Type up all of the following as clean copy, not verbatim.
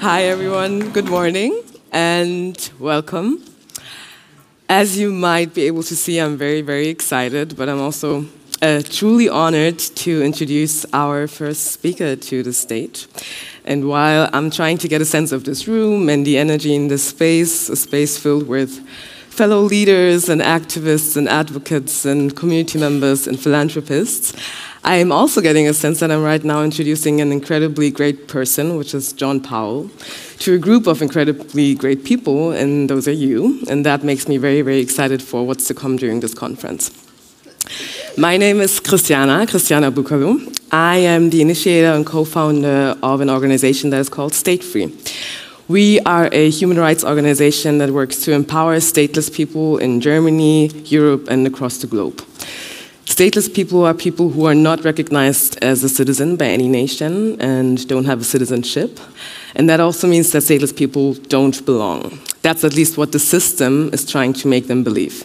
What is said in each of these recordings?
Hi, everyone. Good morning and welcome. As you might be able to see, I'm very, very excited, but I'm also truly honored to introduce our first speaker to the stage. And while I'm trying to get a sense of this room and the energy in this space, a space filled with fellow leaders and activists and advocates and community members and philanthropists, I am also getting a sense that I'm right now introducing an incredibly great person, which is John Powell, to a group of incredibly great people, and those are you, and that makes me very, very excited for what's to come during this conference. My name is Christiana Bukalu. I am the initiator and co-founder of an organization that is called State Free. We are a human rights organization that works to empower stateless people in Germany, Europe, and across the globe. Stateless people are people who are not recognized as a citizen by any nation and don't have a citizenship. And that also means that stateless people don't belong. That's at least what the system is trying to make them believe.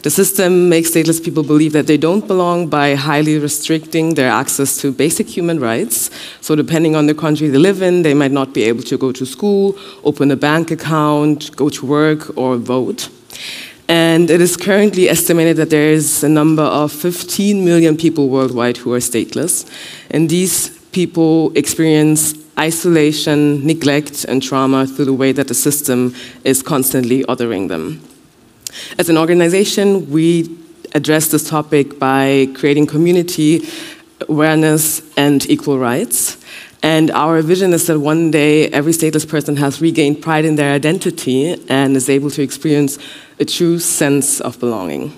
The system makes stateless people believe that they don't belong by highly restricting their access to basic human rights. So depending on the country they live in, they might not be able to go to school, open a bank account, go to work, or vote. And it is currently estimated that there is a number of 15 million people worldwide who are stateless. And these people experience isolation, neglect, and trauma through the way that the system is constantly othering them. As an organization, we address this topic by creating community awareness and equal rights. And our vision is that one day every stateless person has regained pride in their identity and is able to experience a true sense of belonging.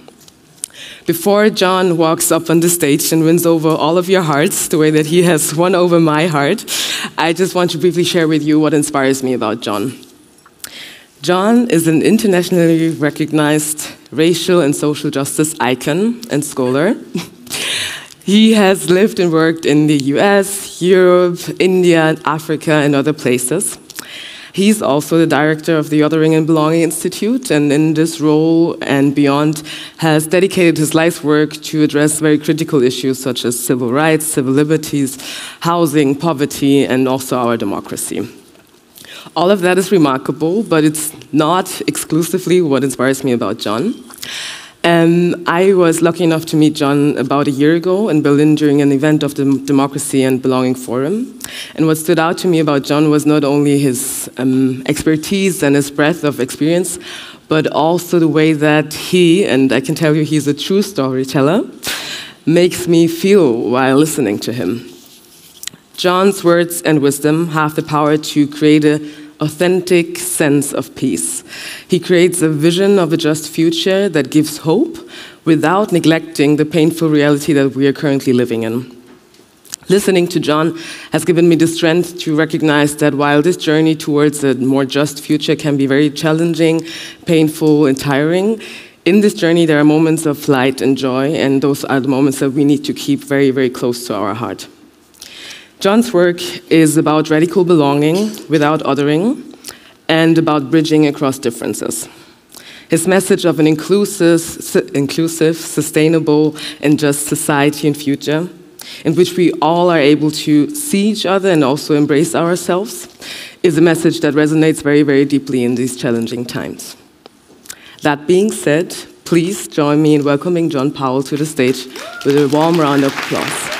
Before John walks up on the stage and wins over all of your hearts the way that he has won over my heart, I just want to briefly share with you what inspires me about John. John is an internationally recognized racial and social justice icon and scholar. He has lived and worked in the US, Europe, India, Africa, and other places. He's also the director of the Othering and Belonging Institute, and in this role and beyond has dedicated his life's work to address very critical issues such as civil rights, civil liberties, housing, poverty, and also our democracy. All of that is remarkable, but it's not exclusively what inspires me about John. I was lucky enough to meet John about a year ago in Berlin during an event of the Democracy and Belonging Forum. And what stood out to me about John was not only his expertise and his breadth of experience, but also the way that he, and I can tell you he's a true storyteller, makes me feel while listening to him. John's words and wisdom have the power to create an authentic sense of peace. He creates a vision of a just future that gives hope without neglecting the painful reality that we are currently living in. Listening to John has given me the strength to recognize that while this journey towards a more just future can be very challenging, painful, and tiring, in this journey there are moments of light and joy, and those are the moments that we need to keep very, very close to our heart. John's work is about radical belonging without othering and about bridging across differences. His message of an inclusive, sustainable, and just society and future in which we all are able to see each other and also embrace ourselves is a message that resonates very, very deeply in these challenging times. That being said, please join me in welcoming John Powell to the stage with a warm round of applause.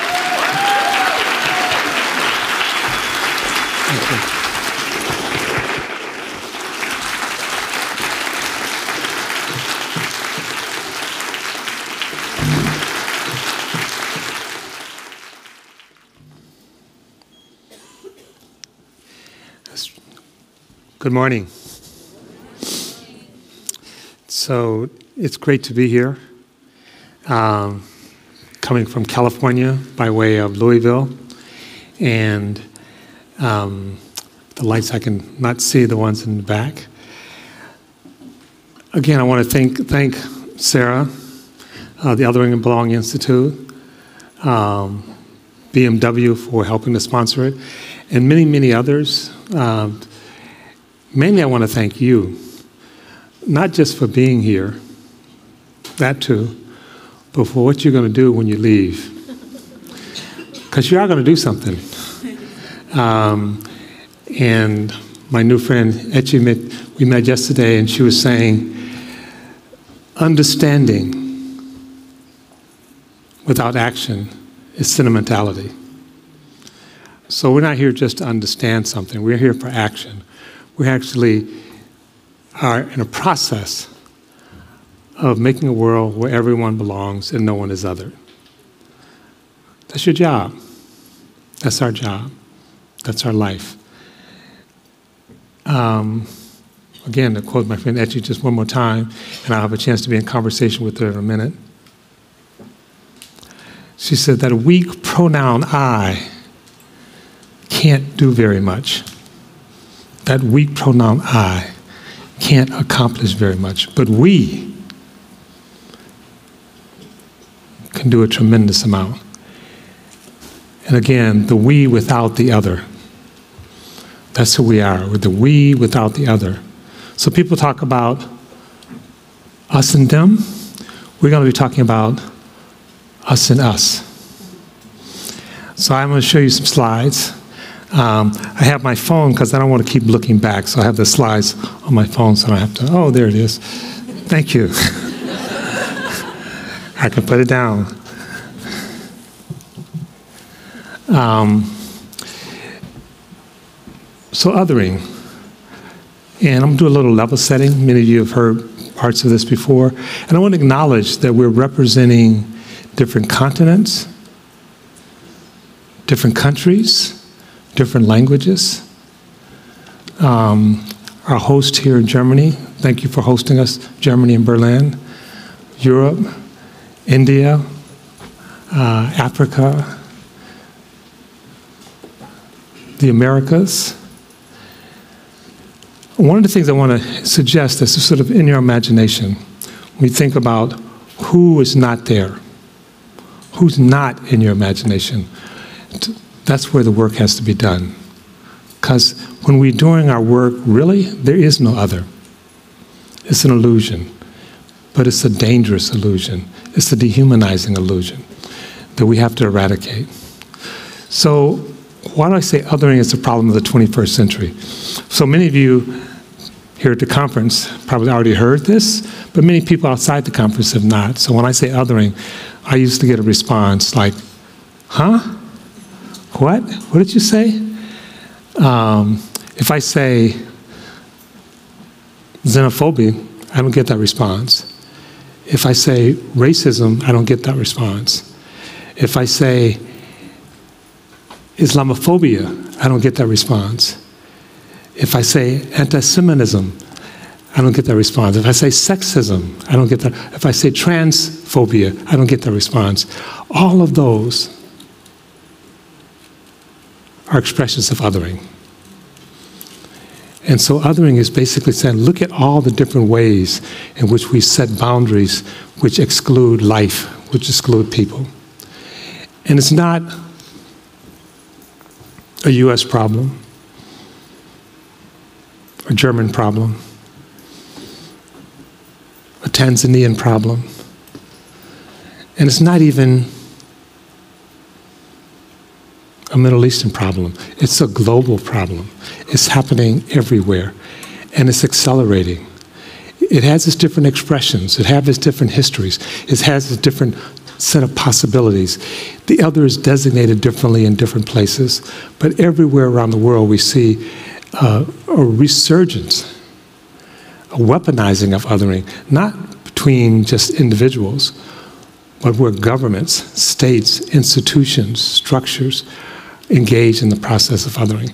Good morning. So it's great to be here, coming from California by way of Louisville, and the lights I can not see the ones in the back. Again, I want to thank Sarah, the Othering and Belonging Institute, BMW for helping to sponsor it, and many, many others. Mainly I want to thank you, not just for being here, that too, but for what you're going to do when you leave. Because you are going to do something. And my new friend Etchi, we met yesterday, and she was saying, understanding without action is sentimentality. So we're not here just to understand something. We're here for action. We actually are in a process of making a world where everyone belongs and no one is other. That's your job. That's our job. That's our life. Again, to quote my friend Etchi just one more time, and I'll have a chance to be in conversation with her in a minute. She said that a weak pronoun I can't do very much. That weak pronoun I can't accomplish very much, but we can do a tremendous amount. And again, the we without the other. That's who we are. We're the we without the other. So people talk about us and them. We're going to be talking about us and us. So I'm going to show you some slides. I have my phone because I don't want to keep looking back, so I have the slides on my phone so I don't have to, oh, there it is. Thank you. I can put it down. So othering, and I'm going to do a little level setting. Many of you have heard parts of this before, and I want to acknowledge that we're representing different continents, different countries, different languages. Our host here in Germany, thank you for hosting us, Germany and Berlin, Europe, India, Africa, the Americas. One of the things I want to suggest is sort of in your imagination, when you think about who is not there, who's not in your imagination, that's where the work has to be done. Because when we're doing our work, really, there is no other. It's an illusion, but it's a dangerous illusion. It's a dehumanizing illusion that we have to eradicate. So why do I say othering is the problem of the 21st century? So many of you here at the conference probably already heard this, but many people outside the conference have not. So when I say othering, I used to get a response like, huh? What? What did you say? If I say xenophobia, I don't get that response. If I say racism, I don't get that response. If I say Islamophobia, I don't get that response. If I say anti-Semitism, I don't get that response. If I say sexism, I don't get that. If I say transphobia, I don't get that response. All of those are expressions of othering. And so othering is basically saying, look at all the different ways in which we set boundaries which exclude life, which exclude people. And it's not a US problem, a German problem, a Tanzanian problem, and it's not even a Middle Eastern problem. It's a global problem. It's happening everywhere, and it's accelerating. It has its different expressions. It has its different histories. It has its different set of possibilities. The other is designated differently in different places, but everywhere around the world we see a resurgence, a weaponizing of othering, not between just individuals, but where governments, states, institutions, structures engage in the process of othering.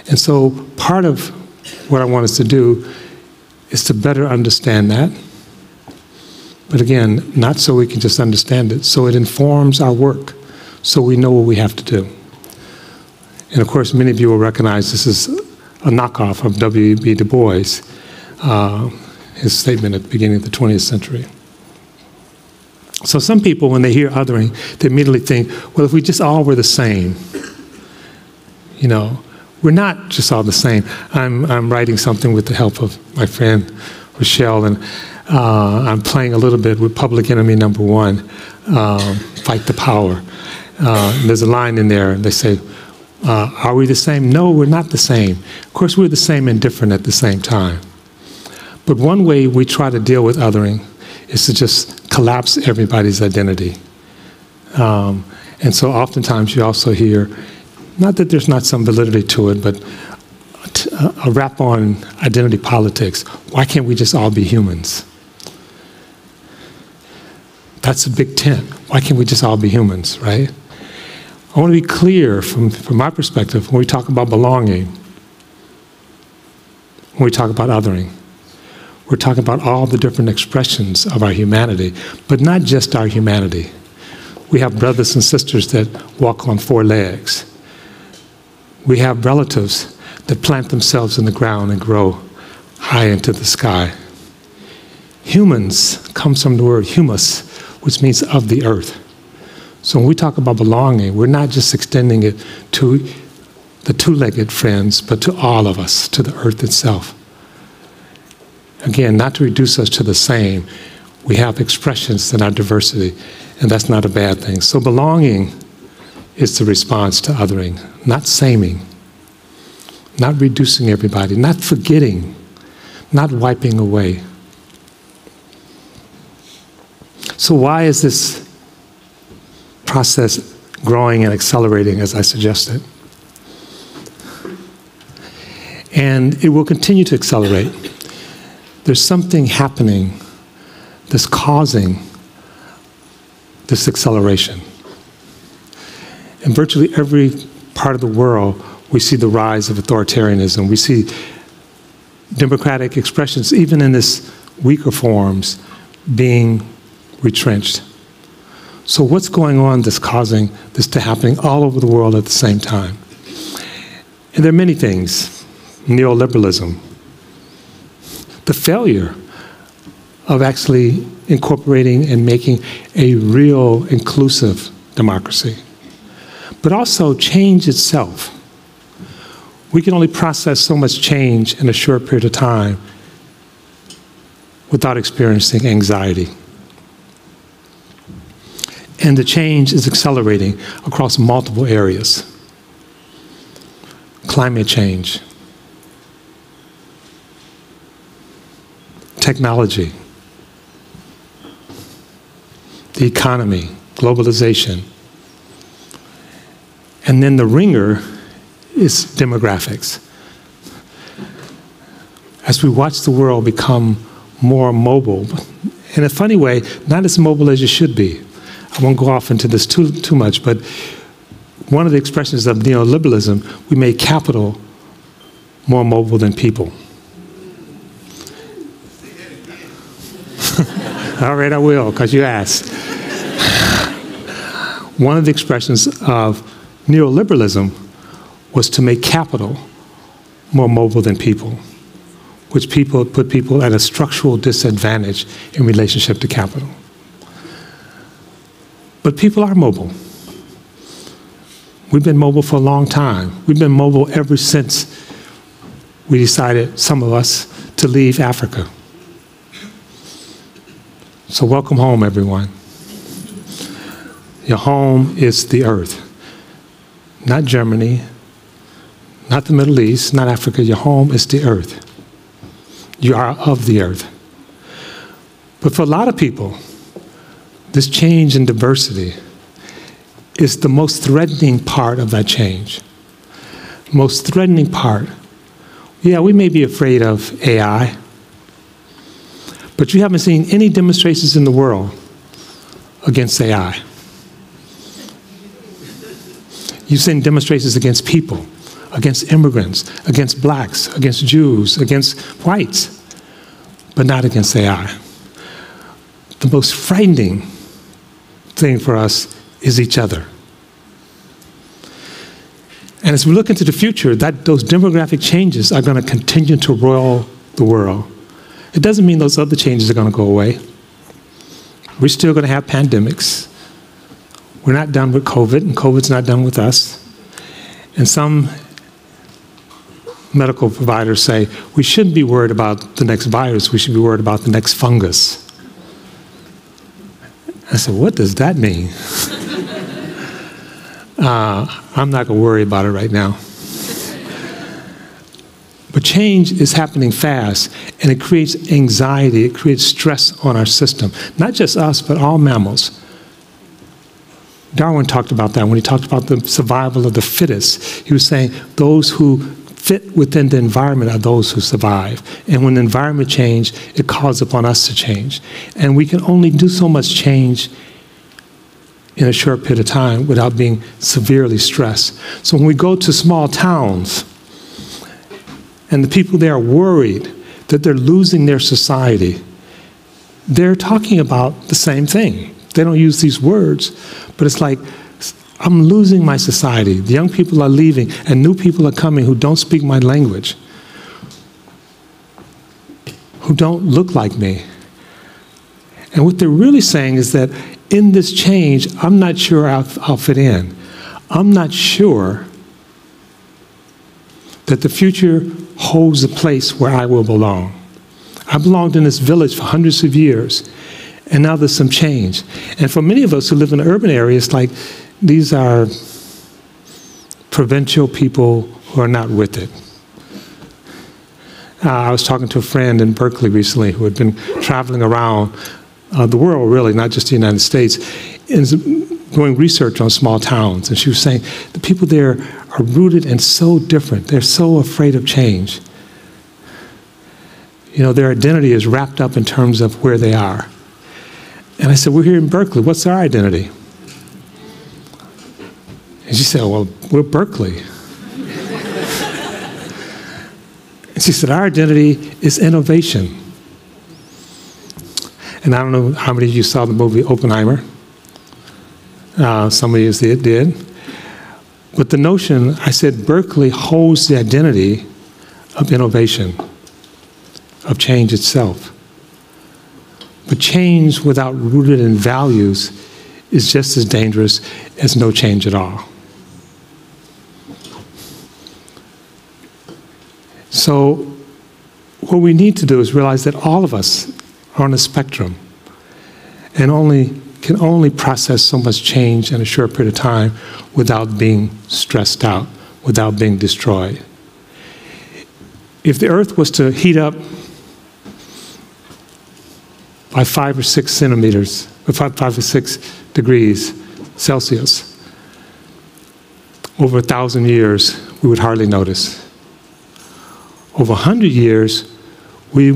And so part of what I want us to do is to better understand that. But again, not so we can just understand it, so it informs our work, so we know what we have to do. And of course, many of you will recognize this is a knockoff of W.E.B. Du Bois, his statement at the beginning of the 20th century. So some people, when they hear othering, they immediately think, well, if we just all were the same, you know, we're not just all the same. I'm writing something with the help of my friend Rochelle, and I'm playing a little bit with Public Enemy Number One, Fight the Power. There's a line in there, and they say, Are we the same? No, we're not the same. Of course, we're the same and different at the same time. But one way we try to deal with othering is to just collapse everybody's identity. And so oftentimes you also hear, not that there's not some validity to it, but a rap on identity politics. Why can't we just all be humans? That's a big tent. Why can't we just all be humans, right? I want to be clear from my perspective when we talk about belonging, when we talk about othering. We're talking about all the different expressions of our humanity, but not just our humanity. We have brothers and sisters that walk on 4 legs. We have relatives that plant themselves in the ground and grow high into the sky. Humans comes from the word humus, which means of the earth. So when we talk about belonging, we're not just extending it to the 2-legged friends, but to all of us, to the earth itself. Again, not to reduce us to the same. We have expressions in our diversity, and that's not a bad thing. So belonging is the response to othering, not saming, not reducing everybody, not forgetting, not wiping away. So why is this process growing and accelerating, as I suggested? And it will continue to accelerate. There's something happening that's causing this acceleration. In virtually every part of the world, we see the rise of authoritarianism. We see democratic expressions, even in its weaker forms, being retrenched. So what's going on that's causing this to happening all over the world at the same time? And there are many things. Neoliberalism, the failure of actually incorporating and making a real inclusive democracy, but also change itself. We can only process so much change in a short period of time without experiencing anxiety. And the change is accelerating across multiple areas. Climate change, technology, the economy, globalization. And then the ringer is demographics. As we watch the world become more mobile, in a funny way, not as mobile as it should be. I won't go off into this too much, but one of the expressions of neoliberalism, we made capital more mobile than people. All right, I will, because you asked. One of the expressions of neoliberalism was to make capital more mobile than people, which put people at a structural disadvantage in relationship to capital. But people are mobile. We've been mobile for a long time. We've been mobile ever since we decided, some of us, to leave Africa. So welcome home, everyone. Your home is the earth. Not Germany, not the Middle East, not Africa. Your home is the earth. You are of the earth. But for a lot of people, this change in diversity is the most threatening part of that change. Most threatening part. Yeah, we may be afraid of AI, but you haven't seen any demonstrations in the world against AI. You've seen demonstrations against people, against immigrants, against blacks, against Jews, against whites, but not against AI. The most frightening thing for us is each other. And as we look into the future, those demographic changes are going to continue to roil the world. It doesn't mean those other changes are going to go away. We're still going to have pandemics. We're not done with COVID, and COVID's not done with us. And some medical providers say we shouldn't be worried about the next virus, we should be worried about the next fungus. I said, what does that mean? I'm not going to worry about it right now. But change is happening fast, and it creates anxiety, it creates stress on our system. Not just us, but all mammals. Darwin talked about that when he talked about the survival of the fittest. He was saying those who fit within the environment are those who survive. And when the environment changes, it calls upon us to change. And we can only do so much change in a short period of time without being severely stressed. So when we go to small towns, and the people there are worried that they're losing their society, they're talking about the same thing. They don't use these words, but it's like, I'm losing my society. The young people are leaving, and new people are coming who don't speak my language, who don't look like me. And what they're really saying is that in this change, I'm not sure I'll fit in. I'm not sure that the future holds a place where I will belong. I belonged in this village for hundreds of years, and now there's some change. And for many of us who live in urban areas, like these are provincial people who are not with it. I was talking to a friend in Berkeley recently who had been traveling around the world, really, not just the United States, and doing research on small towns. And she was saying the people there are rooted and so different. They're so afraid of change. You know, their identity is wrapped up in terms of where they are. And I said, we're here in Berkeley. What's our identity? And she said, well, we're Berkeley. And she said, our identity is innovation. And I don't know how many of you saw the movie Oppenheimer. Some of you did. But the notion, I said, Berkeley holds the identity of innovation, of change itself. But change without rooted in values is just as dangerous as no change at all. So what we need to do is realize that all of us are on a spectrum and can only process so much change in a short period of time without being stressed out, without being destroyed. If the earth was to heat up by 5 or 6 centimeters, or 5 or 6 degrees Celsius, over 1,000 years, we would hardly notice. Over 100 years, we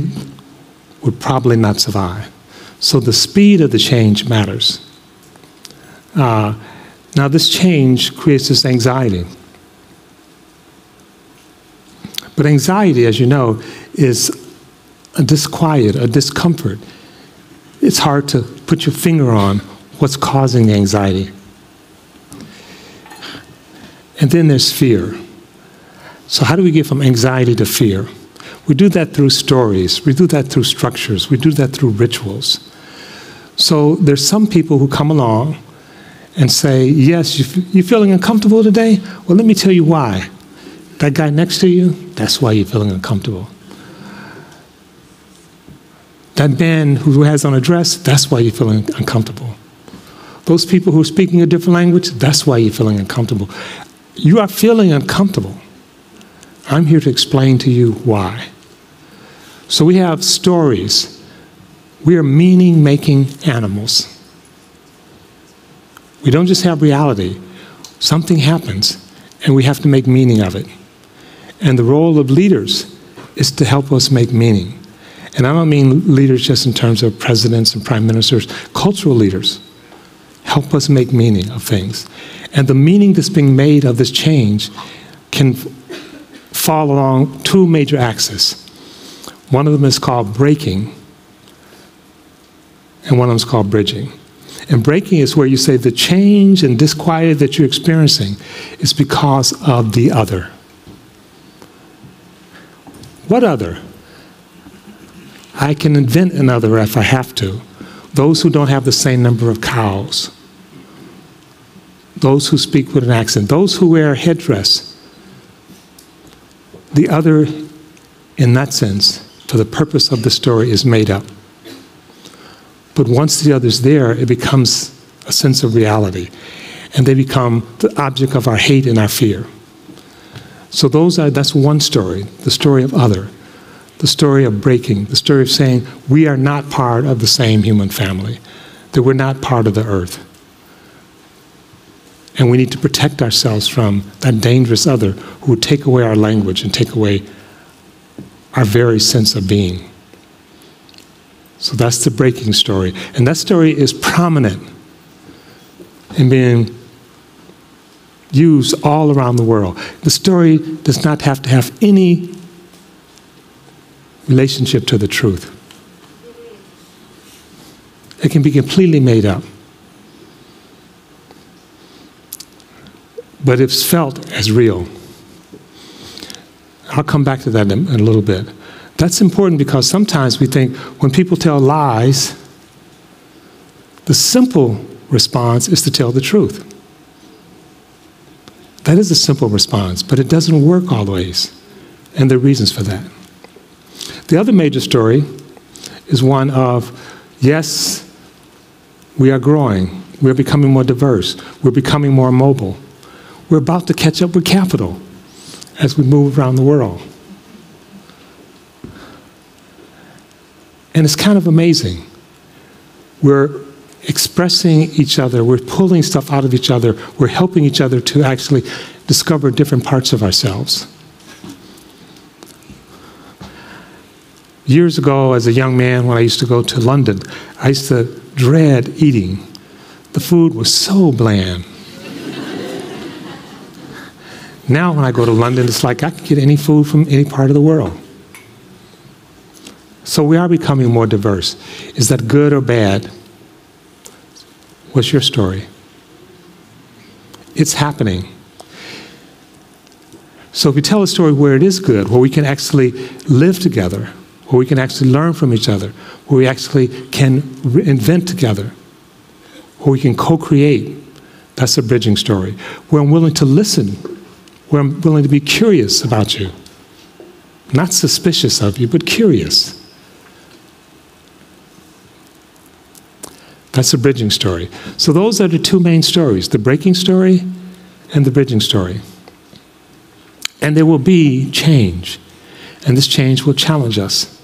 would probably not survive. So the speed of the change matters. Now this change creates this anxiety. But anxiety, as you know, is a disquiet, a discomfort. It's hard to put your finger on what's causing the anxiety. And then there's fear. So how do we get from anxiety to fear? We do that through stories. We do that through structures. We do that through rituals. So there's some people who come along and say, yes, you're feeling uncomfortable today? Well, let me tell you why. That guy next to you, that's why you're feeling uncomfortable. That man who has on a dress, that's why you're feeling uncomfortable. Those people who are speaking a different language, that's why you're feeling uncomfortable. You are feeling uncomfortable. I'm here to explain to you why. So we have stories. We are meaning-making animals. We don't just have reality. Something happens, and we have to make meaning of it. And the role of leaders is to help us make meaning. And I don't mean leaders just in terms of presidents and prime ministers. Cultural leaders help us make meaning of things. And the meaning that's being made of this change can fall along 2 major axes. One of them is called breaking, and one of them is called bridging. And breaking is where you say the change and disquiet that you're experiencing is because of the other. What other? I can invent another if I have to. Those who don't have the same number of cows. Those who speak with an accent. Those who wear a headdress. The other, in that sense, for the purpose of the story, is made up. But once the other's there, it becomes a sense of reality. and they become the object of our hate and our fear. So that's one story, the story of other, the story of breaking, the story of saying we are not part of the same human family, that we're not part of the earth. And we need to protect ourselves from that dangerous other who would take away our language and take away our very sense of being. So that's the breaking story. And that story is prominent in being used all around the world. The story does not have to have any relationship to the truth. It can be completely made up. But it's felt as real. I'll come back to that in a little bit. That's important because sometimes we think when people tell lies, the simple response is to tell the truth. That is a simple response, but it doesn't work always, and there are reasons for that. The other major story is one of, yes, we are growing, we're becoming more diverse, we're becoming more mobile. We're about to catch up with capital as we move around the world. And it's kind of amazing. We're expressing each other, we're pulling stuff out of each other, we're helping each other to actually discover different parts of ourselves. Years ago, as a young man, when I used to go to London, I used to dread eating. The food was so bland. Now when I go to London, it's like I can get any food from any part of the world. So we are becoming more diverse. Is that good or bad? What's your story? It's happening. So if we tell a story where it is good, where we can actually live together, where we can actually learn from each other, where we actually can invent together, where we can co-create, that's a bridging story. Where I'm willing to listen, where I'm willing to be curious about you. Not suspicious of you, but curious. That's a bridging story. So those are the two main stories, the breaking story and the bridging story. And there will be change, and this change will challenge us.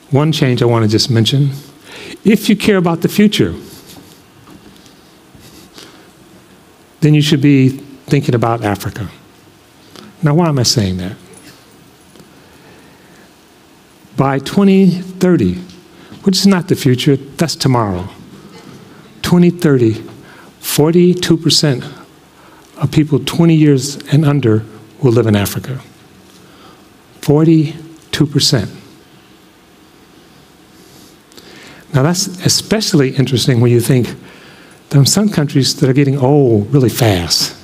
One change I want to just mention, if you care about the future, then you should be thinking about Africa. Now, why am I saying that? By 2030, which is not the future, that's tomorrow, 2030, 42% of people 20 years and under will live in Africa. 42%. Now that's especially interesting when you think there are some countries that are getting old really fast.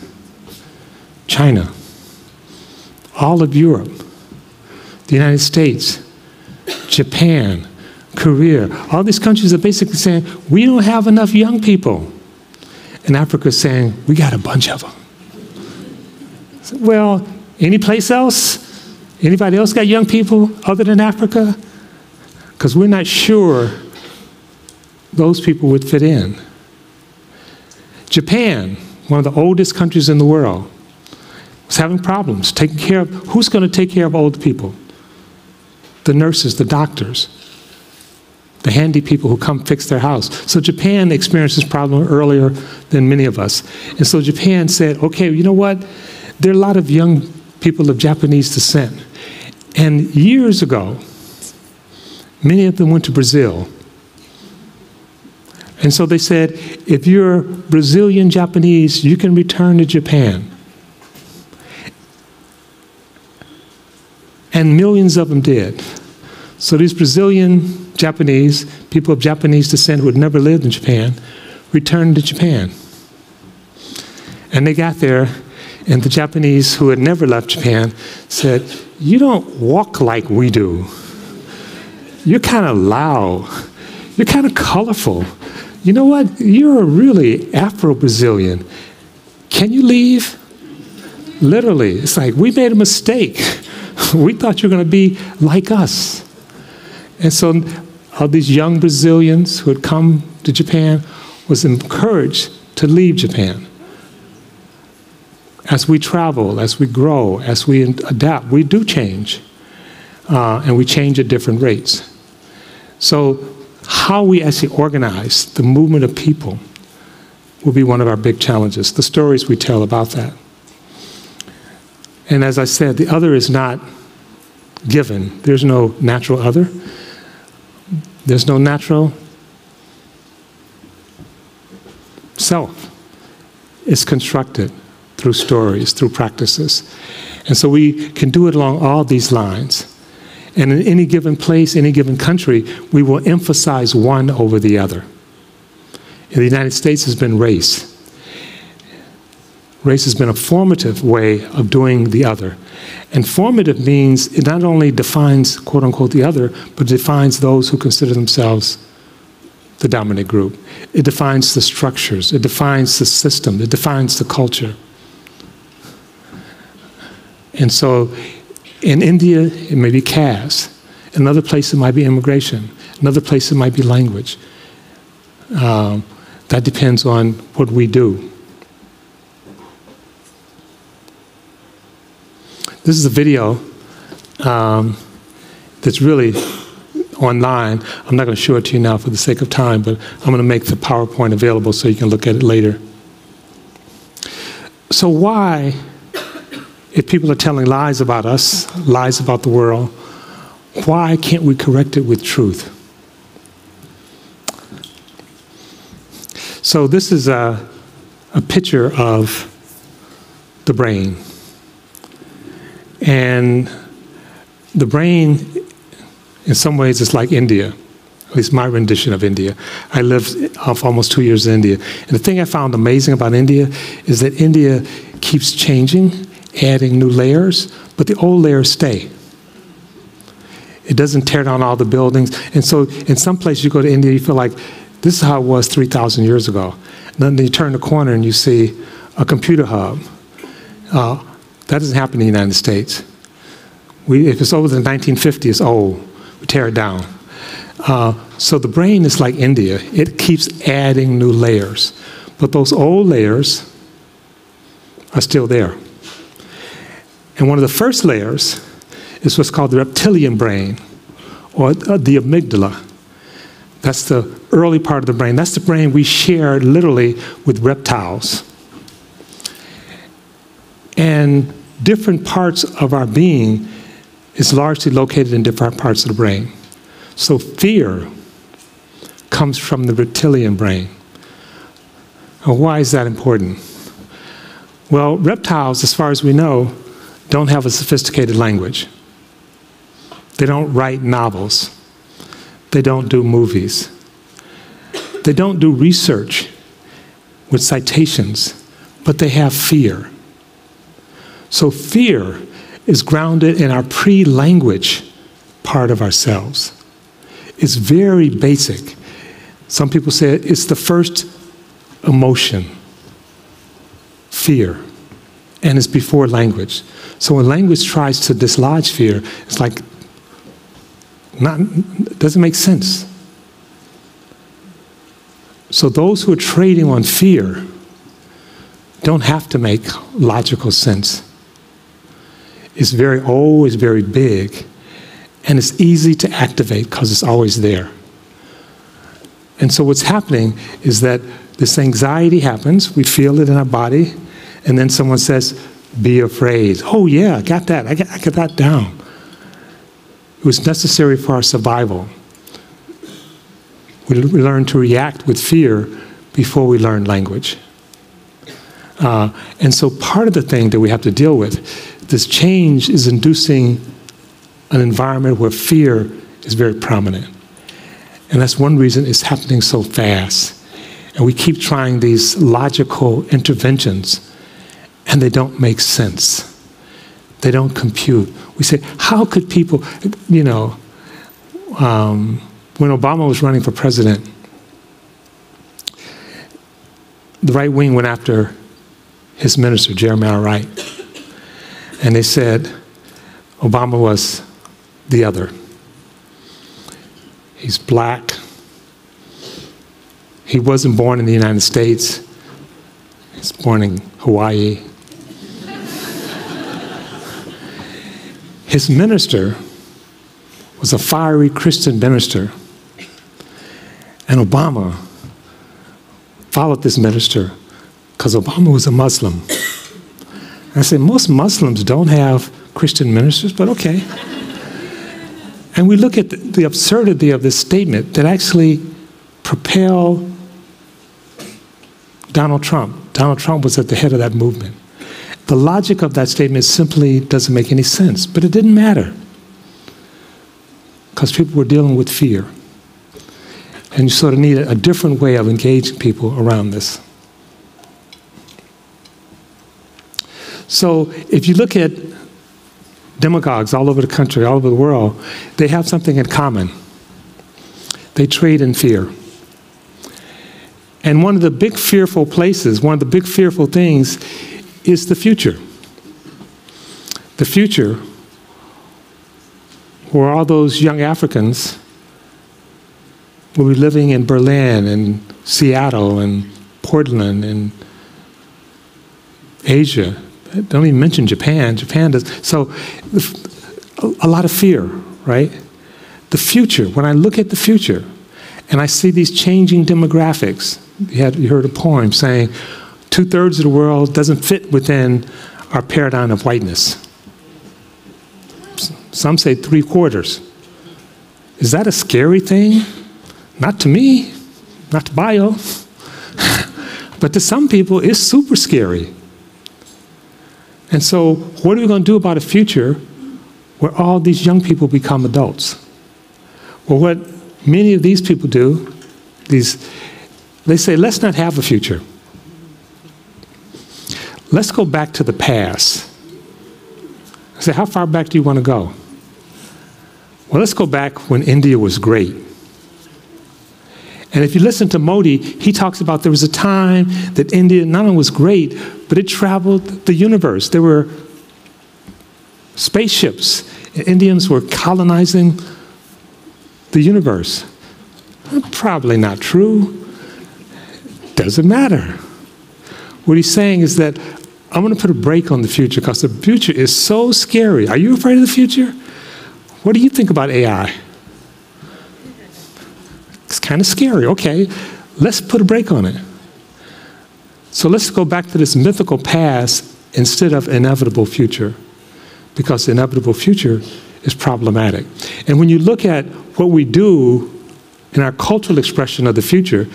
China, all of Europe, the United States, Japan, Korea, all these countries are basically saying, we don't have enough young people. And Africa is saying, we got a bunch of them. So, well, any place else? Anybody else got young people other than Africa? Because we're not sure those people would fit in. Japan, one of the oldest countries in the world, was having problems taking care of, who's going to take care of old people? The nurses, the doctors, the handy people who come fix their house. So Japan experienced this problem earlier than many of us. And so Japan said, okay, you know what? There are a lot of young people of Japanese descent. And years ago, many of them went to Brazil. And so they said, if you're Brazilian Japanese, you can return to Japan. And millions of them did. So these Brazilian Japanese, people of Japanese descent who had never lived in Japan, returned to Japan. And they got there, and the Japanese who had never left Japan said, you don't walk like we do. You're kind of loud. You're kind of colorful. You know what? You're really Afro-Brazilian. Can you leave? Literally. It's like, we made a mistake. We thought you were going to be like us. And so all these young Brazilians who had come to Japan was encouraged to leave Japan. As we travel, as we grow, as we adapt, we do change. And we change at different rates. So how we actually organize the movement of people will be one of our big challenges, the stories we tell about that. And as I said, the other is not given. There's no natural other. There's no natural self. It's constructed through stories, through practices. And so we can do it along all these lines. And in any given place, any given country, we will emphasize one over the other. In the United States has been race. Race has been a formative way of doing the other. And formative means it not only defines, quote unquote, the other, but defines those who consider themselves the dominant group. It defines the structures. It defines the system. It defines the culture. And so in India, it may be caste. In another place, it might be immigration. Another place, it might be language. That depends on what we do. This is a video that's really online. I'm not going to show it to you now for the sake of time, but I'm going to make the PowerPoint available so you can look at it later. So why, if people are telling lies about us, lies about the world, why can't we correct it with truth? So this is a picture of the brain. And the brain, in some ways, is like India, at least my rendition of India. I lived for almost 2 years in India. And the thing I found amazing about India is that India keeps changing, adding new layers, but the old layers stay. It doesn't tear down all the buildings. And so in some places you go to India, you feel like this is how it was 3,000 years ago. And then you turn the corner and you see a computer hub. That doesn't happen in the United States. If it's older than 1950, it's old. We tear it down. So the brain is like India. It keeps adding new layers. But those old layers are still there. And one of the first layers is what's called the reptilian brain, or the amygdala. That's the early part of the brain. That's the brain we share literally with reptiles. And different parts of our being is largely located in different parts of the brain. So fear comes from the reptilian brain. Now, why is that important? Well, reptiles, as far as we know, don't have a sophisticated language. They don't write novels. They don't do movies. They don't do research with citations, but they have fear. So fear is grounded in our pre-language part of ourselves. It's very basic. Some people say it's the first emotion, fear, and it's before language. So when language tries to dislodge fear, it's like, it doesn't make sense. So those who are trading on fear don't have to make logical sense. It's very old, it's very big, and it's easy to activate because it's always there. And so what's happening is that this anxiety happens, we feel it in our body, and then someone says, be afraid. Oh yeah, I got that, I got that down. It was necessary for our survival. We learn to react with fear before we learn language. And so part of the thing that we have to deal with, this change is inducing an environment where fear is very prominent. And that's one reason it's happening so fast. And we keep trying these logical interventions, and they don't make sense. They don't compute. We say, how could people, you know, when Obama was running for president, the right wing went after his minister, Jeremiah Wright. And they said Obama was the other. He's black. He wasn't born in the United States. He's born in Hawaii. His minister was a fiery Christian minister. And Obama followed this minister because Obama was a Muslim. And I say, most Muslims don't have Christian ministers, but okay. And we look at the absurdity of this statement that actually propelled Donald Trump. Donald Trump was at the head of that movement. The logic of that statement simply doesn't make any sense, but it didn't matter because people were dealing with fear. And you sort of need a different way of engaging people around this. So if you look at demagogues all over the country, all over the world, they have something in common. They trade in fear. And one of the big fearful places, one of the big fearful things is the future. The future where all those young Africans will be living in Berlin and Seattle and Portland and Asia. Don't even mention Japan. Japan does. So a lot of fear, right? The future, when I look at the future and I see these changing demographics, you heard a poem saying 2/3 of the world doesn't fit within our paradigm of whiteness. Some say 3/4. Is that a scary thing? Not to me, not to bio. But to some people, it's super scary. And so what are we going to do about a future where all these young people become adults? Well, what many of these people do, they say, let's not have a future. Let's go back to the past. I say, how far back do you want to go? Well, let's go back when India was great. And if you listen to Modi, he talks about there was a time that India not only was great, but it traveled the universe. There were spaceships, and Indians were colonizing the universe. Probably not true. Doesn't matter. What he's saying is that I'm going to put a brake on the future because the future is so scary. Are you afraid of the future? What do you think about AI? It's kind of scary. Okay, let's put a brake on it. So let's go back to this mythical past instead of inevitable future, because the inevitable future is problematic. And when you look at what we do in our cultural expression of the future,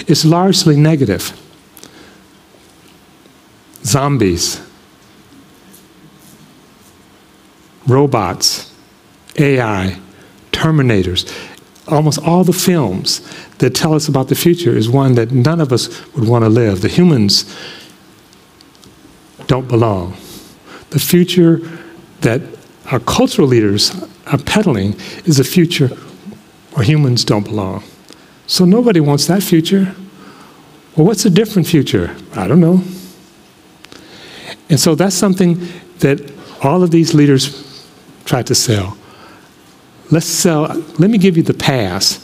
it's largely negative. Zombies, robots, AI, Terminators. Almost all the films that tell us about the future is one that none of us would want to live. The humans don't belong. The future that our cultural leaders are peddling is a future where humans don't belong. So nobody wants that future. Well, what's a different future? I don't know. And so that's something that all of these leaders try to sell. Let me give you the past.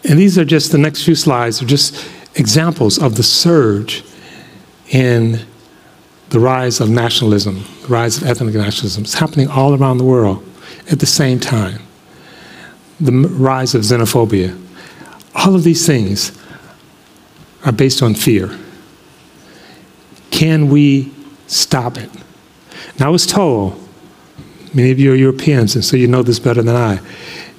And these are just, the next few slides are just examples of the surge in the rise of nationalism, the rise of ethnic nationalism. It's happening all around the world at the same time. The rise of xenophobia. All of these things are based on fear. Can we stop it? Now, I was told, many of you are Europeans, and so you know this better than I,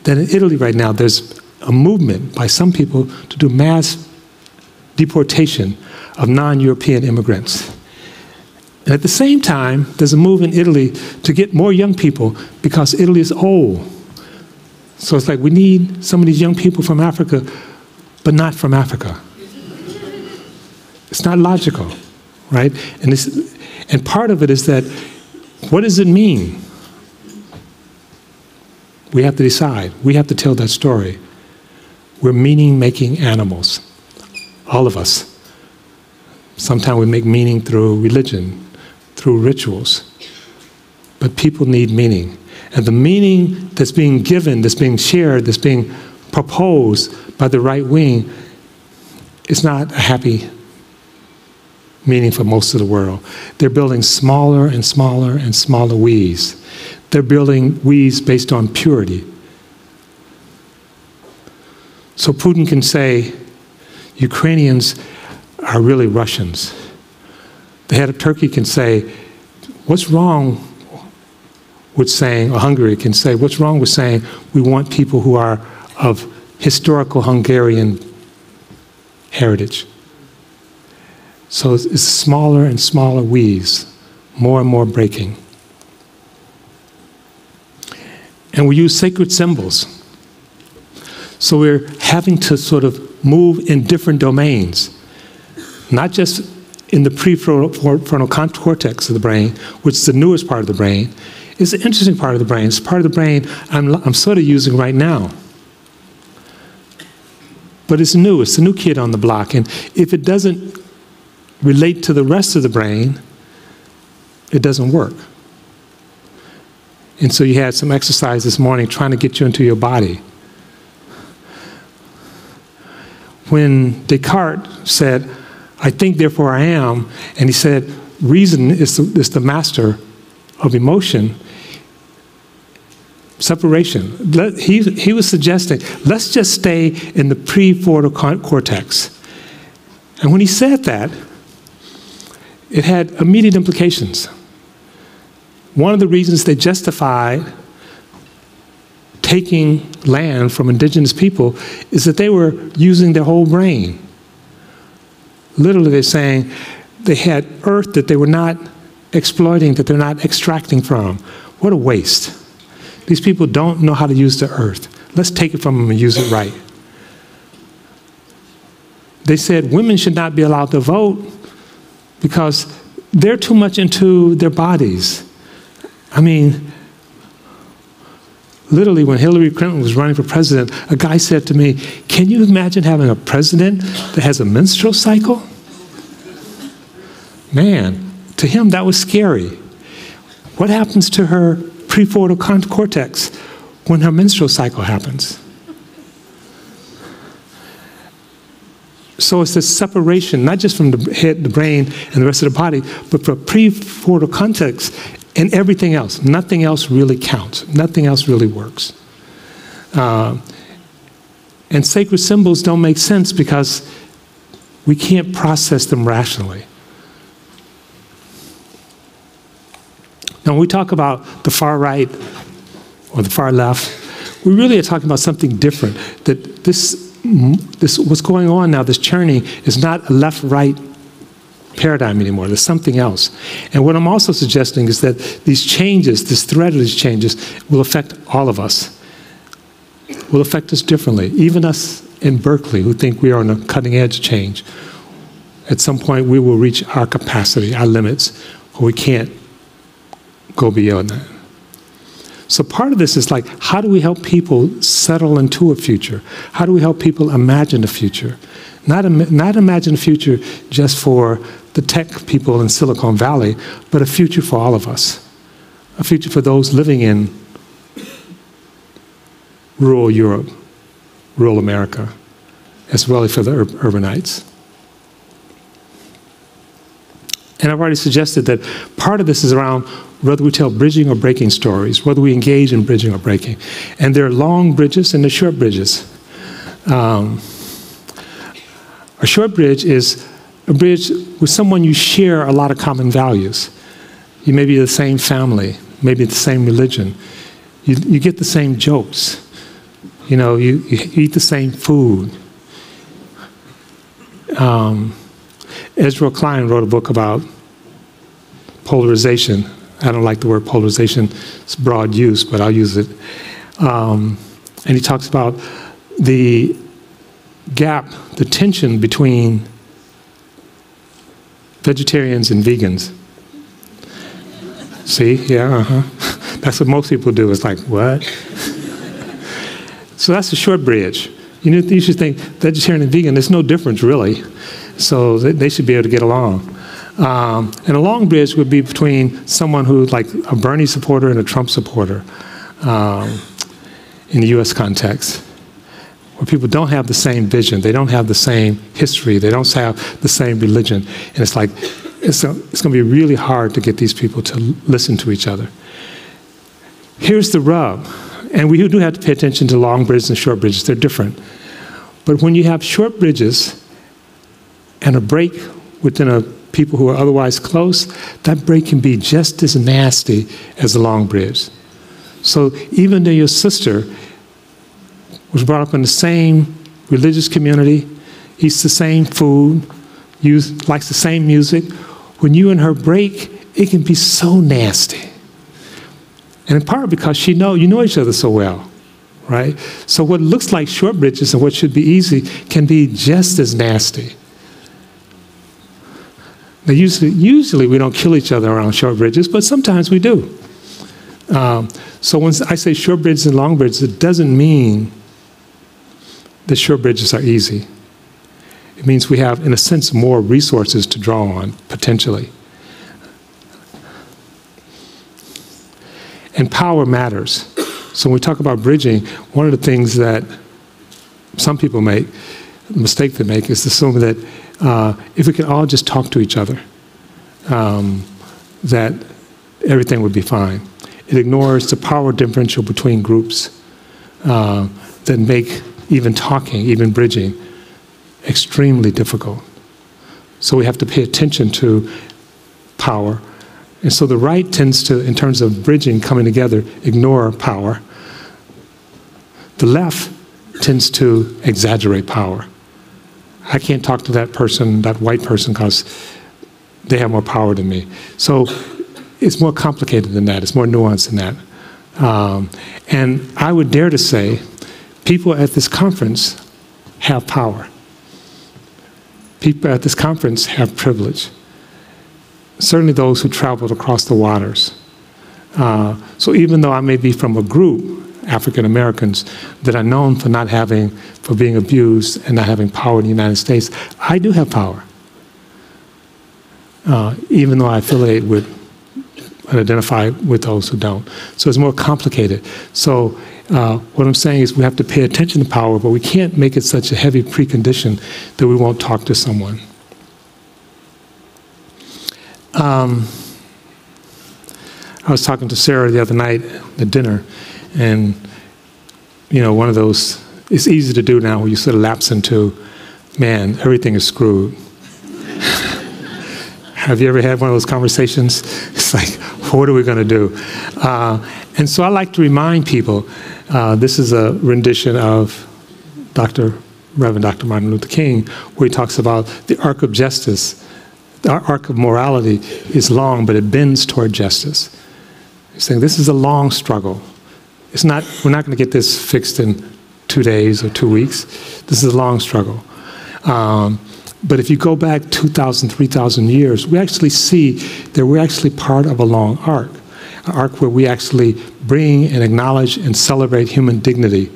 that in Italy right now there's a movement by some people to do mass deportation of non-European immigrants. And at the same time, there's a move in Italy to get more young people because Italy is old. So it's like we need some of these young people from Africa, but not from Africa. It's not logical, right? And part of it is that, what does it mean? We have to decide. We have to tell that story. We're meaning-making animals, all of us. Sometimes we make meaning through religion, through rituals. But people need meaning. And the meaning that's being given, that's being shared, that's being proposed by the right wing is not a happy meaning for most of the world. They're building smaller and smaller and smaller we's. They're building we's based on purity. So Putin can say, Ukrainians are really Russians. The head of Turkey can say, what's wrong with saying, or Hungary can say, what's wrong with saying we want people who are of historical Hungarian heritage? So it's smaller and smaller we's, more and more breaking. And we use sacred symbols. So we're having to sort of move in different domains, not just in the prefrontal cortex of the brain, which is the newest part of the brain. It's an interesting part of the brain. It's part of the brain I'm sort of using right now. But it's new. It's the new kid on the block. And if it doesn't relate to the rest of the brain, it doesn't work. And so you had some exercise this morning trying to get you into your body. When Descartes said, I think, therefore I am, and he said, reason is the master of emotion, separation. He was suggesting, let's just stay in the prefrontal cortex. And when he said that, it had immediate implications. One of the reasons they justified taking land from indigenous people is that they were using their whole brain. Literally, they're saying they had earth that they were not exploiting, that they're not extracting from. What a waste. These people don't know how to use the earth. Let's take it from them and use it right. They said women should not be allowed to vote because they're too much into their bodies. I mean, literally, when Hillary Clinton was running for president, a guy said to me, can you imagine having a president that has a menstrual cycle? Man, to him that was scary. What happens to her prefrontal cortex when her menstrual cycle happens? So it's this separation, not just from the head, the brain, and the rest of the body, but from prefrontal cortex and everything else. Nothing else really counts. Nothing else really works. And sacred symbols don't make sense because we can't process them rationally. Now, when we talk about the far right or the far left, we really are talking about something different. That this what's going on now, this churning, is not a left-right paradigm anymore. There's something else. And what I'm also suggesting is that these changes, this thread of these changes, will affect all of us. Will affect us differently. Even us in Berkeley who think we are on a cutting edge of change. At some point we will reach our capacity, our limits, or we can't go beyond that. So part of this is like, how do we help people settle into a future? How do we help people imagine a future? Not imagine a future just for the tech people in Silicon Valley, but a future for all of us. A future for those living in rural Europe, rural America, as well as for the urbanites. And I've already suggested that part of this is around whether we tell bridging or breaking stories, whether we engage in bridging or breaking. And there are long bridges and there are short bridges. A short bridge is a bridge with someone you share a lot of common values. You may be the same family, maybe the same religion. You get the same jokes. You know, you eat the same food. Ezra Klein wrote a book about polarization. I don't like the word polarization. It's broad use, but I'll use it. And he talks about the gap, the tension between vegetarians and vegans. See? Yeah, That's what most people do. It's like, what? So that's a short bridge. You should think vegetarian and vegan, there's no difference really. So they should be able to get along. And a long bridge would be between someone who's like a Bernie supporter and a Trump supporter in the US context. where people don't have the same vision, they don't have the same history, they don't have the same religion. And it's like, it's going to be really hard to get these people to listen to each other. Here's the rub, and we do have to pay attention to long bridges and short bridges. They're different. But when you have short bridges and a break within a people who are otherwise close, that break can be just as nasty as a long bridge. So even though your sister was brought up in the same religious community, eats the same food, likes the same music, when you and her break, it can be so nasty. And in part because you know each other so well, right? So what looks like short bridges and what should be easy can be just as nasty. Now usually we don't kill each other around short bridges, but sometimes we do. So when I say short bridges and long bridges, it doesn't mean that short bridges are easy. It means we have, in a sense, more resources to draw on, potentially. And power matters. So when we talk about bridging, one of the things that some people make, a mistake they make, is assuming that if we can all just talk to each other, that everything would be fine. It ignores the power differential between groups that make even talking, even bridging, extremely difficult. So we have to pay attention to power. And so the right tends to, in terms of bridging, coming together, ignore power. The left tends to exaggerate power. I can't talk to that person, that white person, because they have more power than me. So it's more complicated than that. It's more nuanced than that. And I would dare to say people at this conference have power. People at this conference have privilege. Certainly those who traveled across the waters. So even though I may be from a group, African Americans, that are known for being abused and not having power in the United States, I do have power. Even though I affiliate with and identify with those who don't. So it's more complicated. So what I'm saying is we have to pay attention to power, but we can't make it such a heavy precondition that we won't talk to someone. I was talking to Sarah the other night at dinner, and one of those, it's easy to do now where you sort of lapse into, man, everything is screwed. Have you ever had one of those conversations? It's like, what are we going to do? And so I like to remind people, this is a rendition of Reverend Dr. Martin Luther King, where he talks about the arc of justice. The arc of morality is long, but it bends toward justice. He's saying this is a long struggle. We're not going to get this fixed in 2 days or 2 weeks. This is a long struggle. But if you go back 2,000, 3,000 years, we actually see that we're actually part of a long arc, an arc where we actually bring and acknowledge and celebrate human dignity.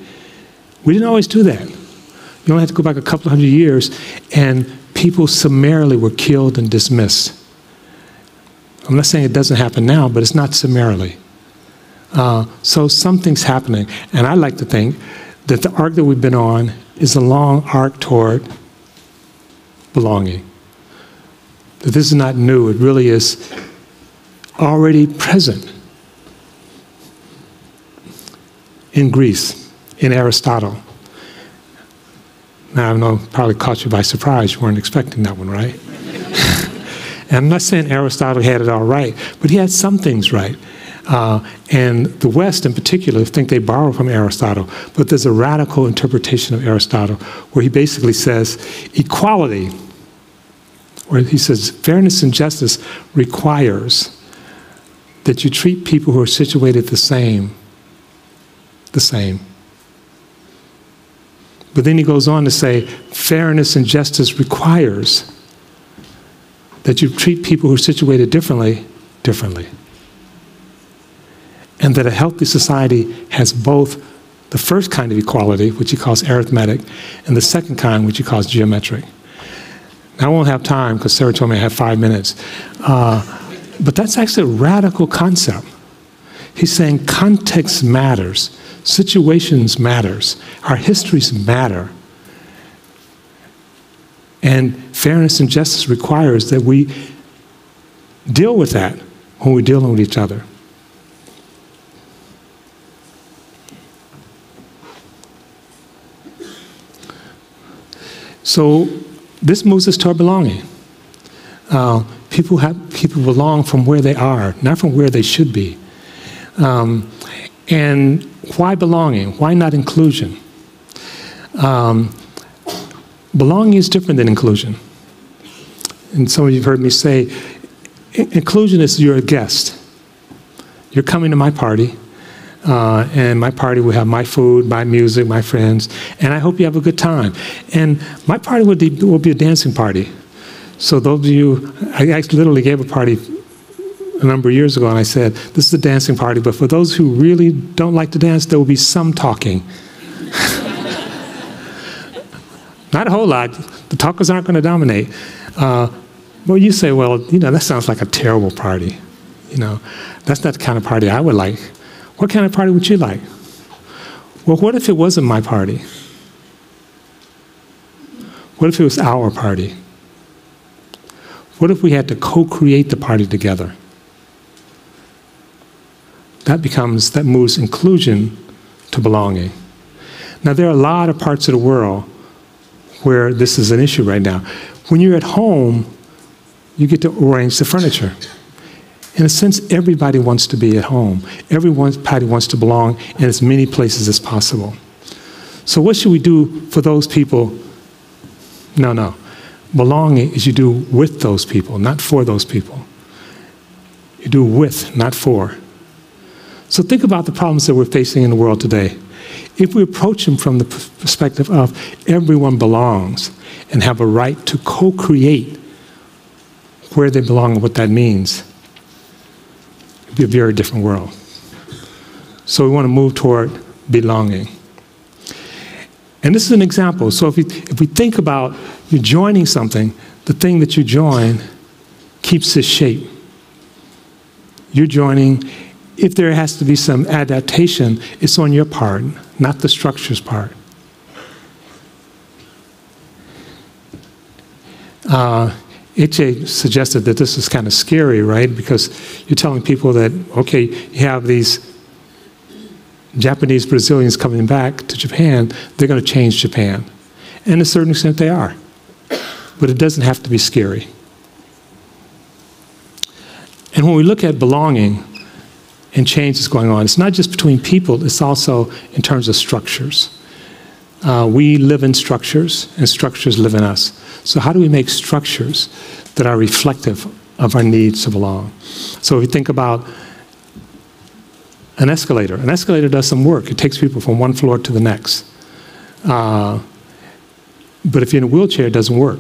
We didn't always do that. You only have to go back a couple of hundred years, and people summarily were killed and dismissed. I'm not saying it doesn't happen now, but it's not summarily. So something's happening, and I like to think that the arc that we've been on is a long arc toward belonging. That this is not new, it really is already present in Greece, in Aristotle. Now I know, probably caught you by surprise, you weren't expecting that one, right? And I'm not saying Aristotle had it all right, but he had some things right. And the West in particular think they borrow from Aristotle, but there's a radical interpretation of Aristotle where he basically says equality, where he says fairness and justice requires that you treat people who are situated the same. But then he goes on to say fairness and justice requires that you treat people who are situated differently. And that a healthy society has both the first kind of equality, which he calls arithmetic, and the second kind, which he calls geometric. Now, I won't have time, because Sarah told me I have 5 minutes. But that's actually a radical concept. He's saying context matters. Situations matters. Our histories matter. And fairness and justice requires that we deal with that when we're dealing with each other. So this moves us toward belonging. People belong from where they are, not from where they should be. And why belonging? Why not inclusion? Belonging is different than inclusion. And some of you have heard me say, inclusion is you're a guest. You're coming to my party, and my party will have my food, my music, my friends, and I hope you have a good time. And my party will be a dancing party. So those of you, I actually literally gave a party a number of years ago, and I said, this is a dancing party, but for those who really don't like to dance, there will be some talking. Not a whole lot. The talkers aren't going to dominate. Well, you say, well, that sounds like a terrible party. That's not the kind of party I would like. What kind of party would you like? Well, what if it wasn't my party? What if it was our party? What if we had to co-create the party together? That moves inclusion to belonging. Now, there are a lot of parts of the world where this is an issue right now. When you're at home, you get to arrange the furniture. In a sense, everybody wants to be at home. Everybody wants to belong in as many places as possible. So what should we do for those people? No. Belonging is you do with those people, not for those people. You do with, not for. So think about the problems that we're facing in the world today. If we approach them from the perspective of everyone belongs and have a right to co-create where they belong and what that means, it'd be a very different world. So we want to move toward belonging. And this is an example. So if we think about you joining something, the thing that you join keeps its shape. You're joining. If there has to be some adaptation, it's on your part, not the structure's part. Iche suggested that this is kind of scary, right? Because you're telling people that, okay, you have these Japanese Brazilians coming back to Japan, they're going to change Japan. And to a certain extent they are. But it doesn't have to be scary. And when we look at belonging and change that's going on, it's not just between people, it's also in terms of structures. We live in structures, and structures live in us. So how do we make structures that are reflective of our needs to belong? So if you think about an escalator does some work. It takes people from one floor to the next. But if you're in a wheelchair, it doesn't work.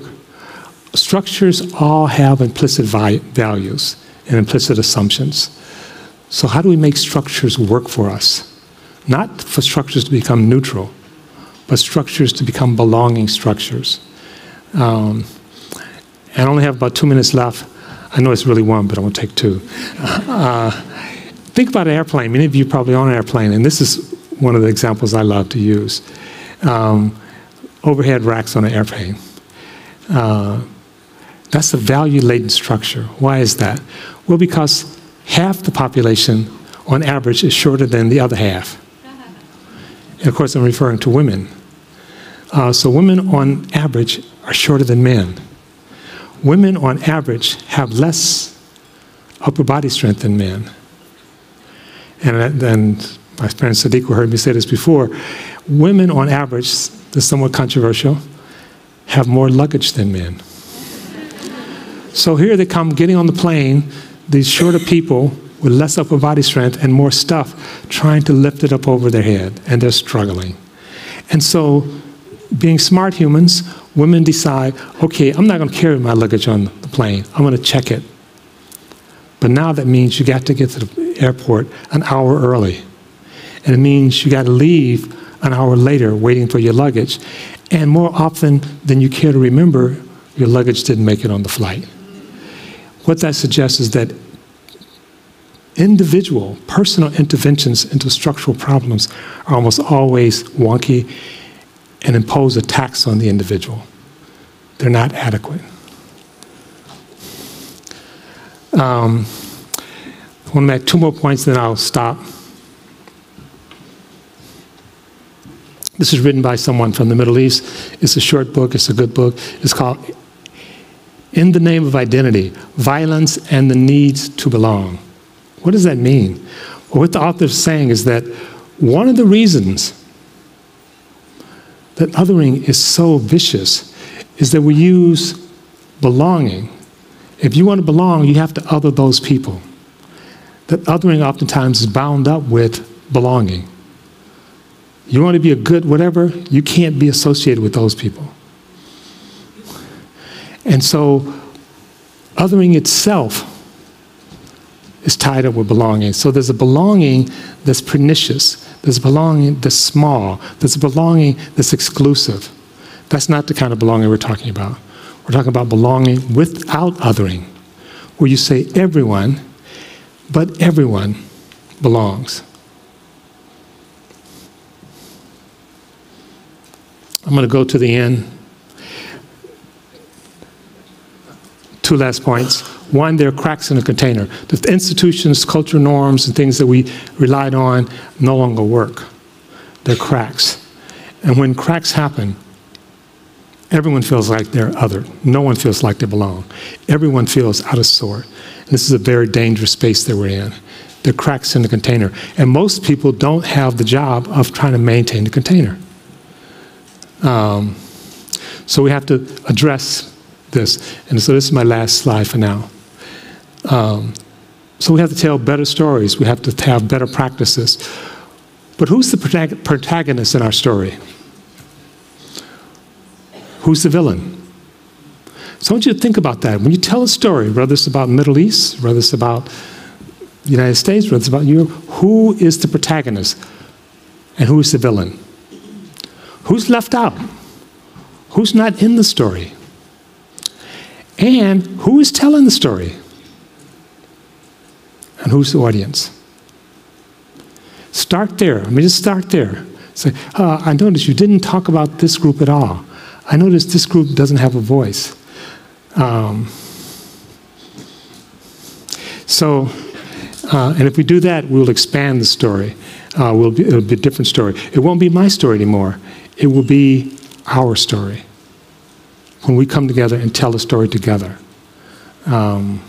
Structures all have implicit values and implicit assumptions. So how do we make structures work for us? Not for structures to become neutral, but structures to become belonging structures. And I only have about 2 minutes left. I know it's really 1, but I won't take 2. Think about an airplane. Many of you probably own an airplane, and this is one of the examples I love to use. Overhead racks on an airplane. That's a value-laden structure. Why is that? Well, because half the population, on average, is shorter than the other half. And of course, I'm referring to women. So women, on average, are shorter than men. Women, on average, have less upper body strength than men. And then my friend Sadiq heard me say this before. Women, on average, this is somewhat controversial, have more luggage than men. So here they come getting on the plane, these shorter people with less upper body strength and more stuff, trying to lift it up over their head, and they're struggling. And so, being smart humans, women decide, okay, I'm not going to carry my luggage on the plane. I'm going to check it. But now that means you got to get to the airport an hour early. And it means you got to leave an hour later waiting for your luggage. And more often than you care to remember, your luggage didn't make it on the flight. What that suggests is that individual, personal interventions into structural problems are almost always wonky and impose a tax on the individual. They're not adequate. I want to make 2 more points, then I'll stop. This is written by someone from the Middle East. It's a short book. It's a good book. It's called In the Name of Identity, Violence and the Need to Belong. What does that mean? Well, what the author is saying is that one of the reasons that othering is so vicious is that we use belonging. If you want to belong, you have to other those people. That othering oftentimes is bound up with belonging. You want to be a good whatever, you can't be associated with those people. And so othering itself is tied up with belonging. So there's a belonging that's pernicious. There's a belonging that's small. There's a belonging that's exclusive. That's not the kind of belonging we're talking about. We're talking about belonging without othering, where you say everyone, but everyone belongs. I'm going to go to the end. 2 last points. One, there are cracks in the container. The institutions, cultural norms, and things that we relied on no longer work. They're cracks. And when cracks happen, everyone feels like they're othered. No one feels like they belong. Everyone feels out of sort. And this is a very dangerous space that we're in. There are cracks in the container. And most people don't have the job of trying to maintain the container. So we have to address this. And so this is my last slide for now. So we have to tell better stories. We have to have better practices. But who's the protagonist in our story? Who's the villain? So I want you to think about that. When you tell a story, whether it's about the Middle East, whether it's about the United States, whether it's about Europe, who is the protagonist and who is the villain? Who's left out? Who's not in the story? And who is telling the story? And who's the audience? Start there. I mean, just start there. Say, I noticed you didn't talk about this group at all. I noticed this group doesn't have a voice. And if we do that, we'll expand the story. It'll be a different story. It won't be my story anymore. It will be our story when we come together and tell a story together. And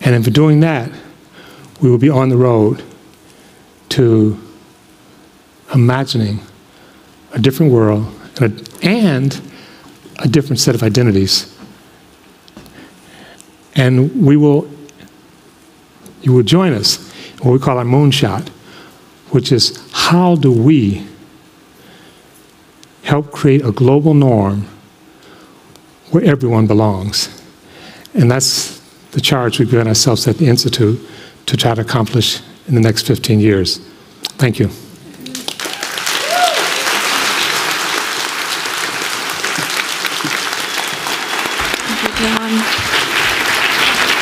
if we're doing that, we will be on the road to imagining a different world and a different set of identities. And you will join us in what we call our moonshot, which is how do we help create a global norm where everyone belongs? And that's the charge we've given ourselves at the Institute to try to accomplish in the next 15 years. Thank you.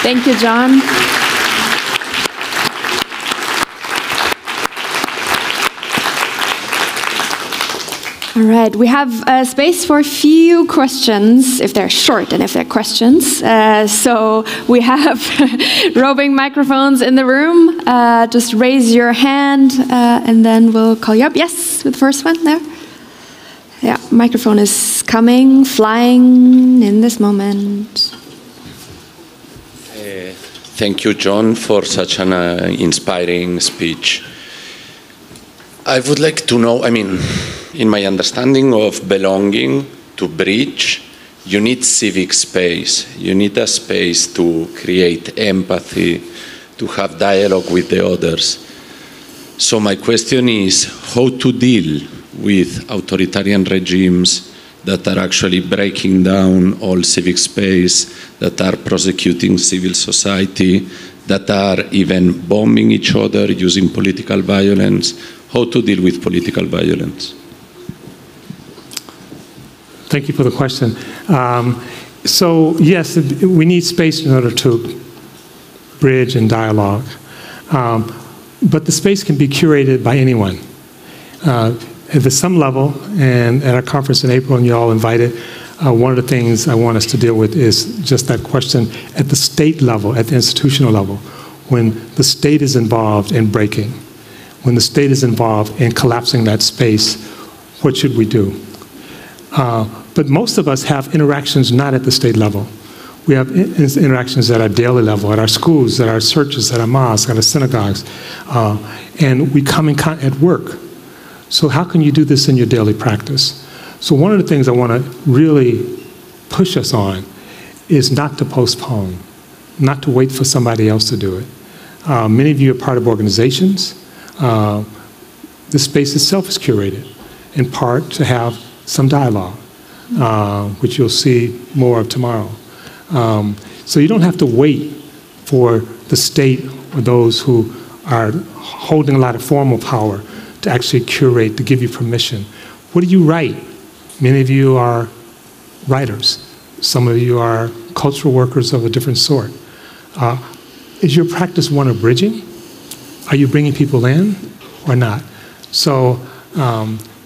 Thank you, John. All right, we have space for a few questions, if they're short and if they're questions. So we have roving microphones in the room. Just raise your hand and then we'll call you up. Yes, with the first one there. Yeah, microphone is coming, flying in this moment. Thank you, John, for such an inspiring speech. I would like to know, in my understanding of belonging, to bridge, you need civic space. You need a space to create empathy, to have dialogue with the others. So my question is how to deal with authoritarian regimes that are actually breaking down all civic space, that are prosecuting civil society, that are even bombing each other using political violence. How to deal with political violence? Thank you for the question. So yes, we need space in order to bridge and dialogue. But the space can be curated by anyone. At some level, and at our conference in April, and you all invited, one of the things I want us to deal with is just that question at the state level, at the institutional level, when the state is involved in breaking, when the state is involved in collapsing that space, what should we do? But most of us have interactions not at the state level. We have interactions at our daily level, at our schools, at our churches, at our mosques, at our synagogues, and we come in at work. So how can you do this in your daily practice? So one of the things I want to really push us on is not to postpone, not to wait for somebody else to do it. Many of you are part of organizations. The space itself is curated, in part to have some dialogue, which you'll see more of tomorrow. So you don't have to wait for the state or those who are holding a lot of formal power to actually curate, to give you permission. What do you write? Many of you are writers. Some of you are cultural workers of a different sort. Is your practice one of bridging? Are you bringing people in or not? So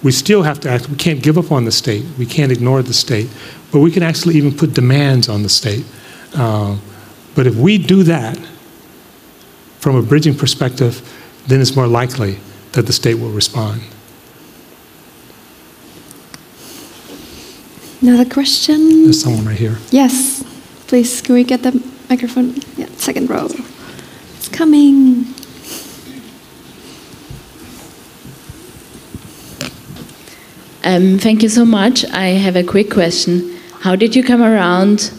we still have to act. We can't give up on the state. We can't ignore the state. But we can actually even put demands on the state. But if we do that from a bridging perspective, then it's more likely that the state will respond. Another question? There's someone right here. Yes, please, can we get the microphone? Yeah, second row. It's coming. Thank you so much. I have a quick question. How did you come around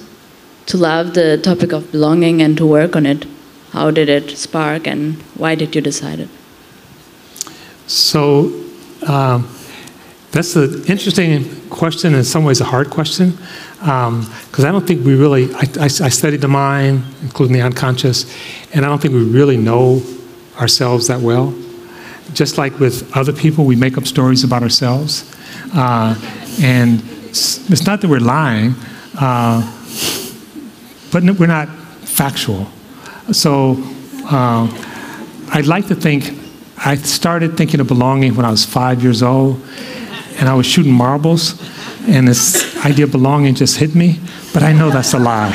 to love the topic of belonging and to work on it? How did it spark and why did you decide it? So that's an interesting question, in some ways a hard question, because I don't think we really, I studied the mind, including the unconscious, and I don't think we really know ourselves that well. Just like with other people, we make up stories about ourselves. And it's not that we're lying, but we're not factual. So I'd like to think, I started thinking of belonging when I was 5 years old, and I was shooting marbles, and this idea of belonging just hit me, but I know that's a lie.